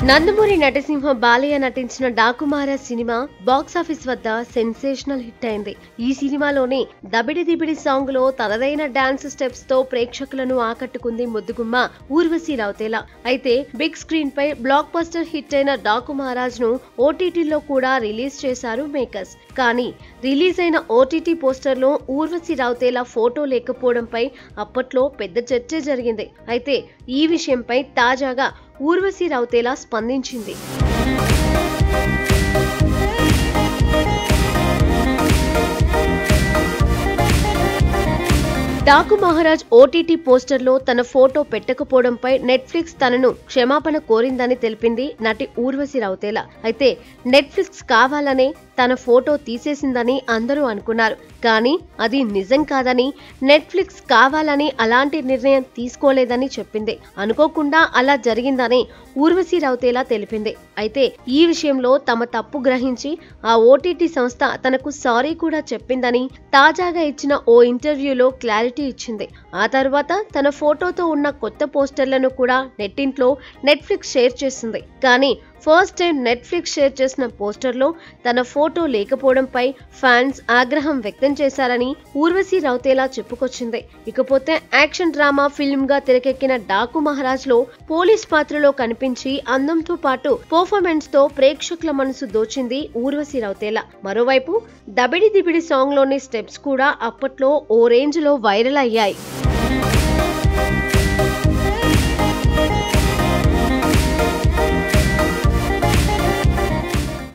నందమూరి నటసింహ బాలయ్య నటించిన డాకుమార cinema box office వద్ద sensational hit అయింది. ఈ సినిమాలోని దబిడి దిబిడి సాంగ్ లో తనదైన డాన్స్ స్టెప్స్ తో ప్రేక్షకులను ఆకట్టుకుంది ముద్దుగుమ్మ ఊర్వశి రౌతేలా. అయితే బిగ్ స్క్రీన్ పై బ్లాక్ బస్టర్ హిట్ అయిన డాకుమారాజ్ ను ఓటీటీలో కూడా రిలీజ్ చేశారు మేకర్స్. కానీ రిలీజ్ అయిన ఓటీటీ పోస్టర్ లో ఊర్వశి రౌతేలా ఫోటో లేకపోవడంపై అప్పట్లో పెద్ద చర్చ జరిగింది. అయితే ఈ విషయంపై తాజాగా ఊర్వశి రౌతేలా స్పందించింది. డాకు మహారాజ్ ఓటీటీ పోస్టర్లో తన ఫోటో పెట్టకపోవడంపై నెట్ఫ్లిక్స్ తనను క్షమాపణ కోరిందని తెలిపింది నటి ఊర్వశి రౌతేలా. అయితే నెట్ఫ్లిక్స్ కావాలనే తన ఫోటో తీసేసిందని అందరూ అనుకున్నారు. కానీ అది నిజం కాదని, నెట్ఫ్లిక్స్ కావాలని అలాంటి నిర్ణయం తీసుకోలేదని చెప్పింది. అనుకోకుండా అలా జరిగిందని ఊర్వశి రౌతేలా తెలిపింది. అయితే ఈ విషయంలో తమ తప్పు గ్రహించి ఆ ఓటీటీ సంస్థ తనకు సారీ కూడా చెప్పిందని తాజాగా ఇచ్చిన ఓ ఇంటర్వ్యూలో క్లారిటీ ఇచ్చింది. ఆ తర్వాత తన ఫోటోతో ఉన్న కొత్త పోస్టర్లను కూడా నెట్టింట్లో నెట్ఫ్లిక్స్ షేర్ చేసింది. కానీ ఫస్ట్ టైం నెట్ఫ్లిక్స్ షేర్ చేసిన పోస్టర్లో తన ఫోటో లేకపోవడంపై ఫ్యాన్స్ ఆగ్రహం వ్యక్తం చేశారని ఊర్వశి రౌతేలా చెప్పుకొచ్చింది. ఇకపోతే యాక్షన్ డ్రామా ఫిల్మ్ గా తెరకెక్కిన డాకు మహారాజ్ లో పోలీస్ పాత్రలో కనిపించి అందంతో పాటు పర్ఫార్మెన్స్ తో ప్రేక్షకుల మనసు దోచింది ఊర్వశి రౌతేలా. మరోవైపు దబిడి దిబిడి సాంగ్ లోని స్టెప్స్ కూడా అప్పట్లో ఓ రేంజ్ లో వైరల్ అయ్యాయి.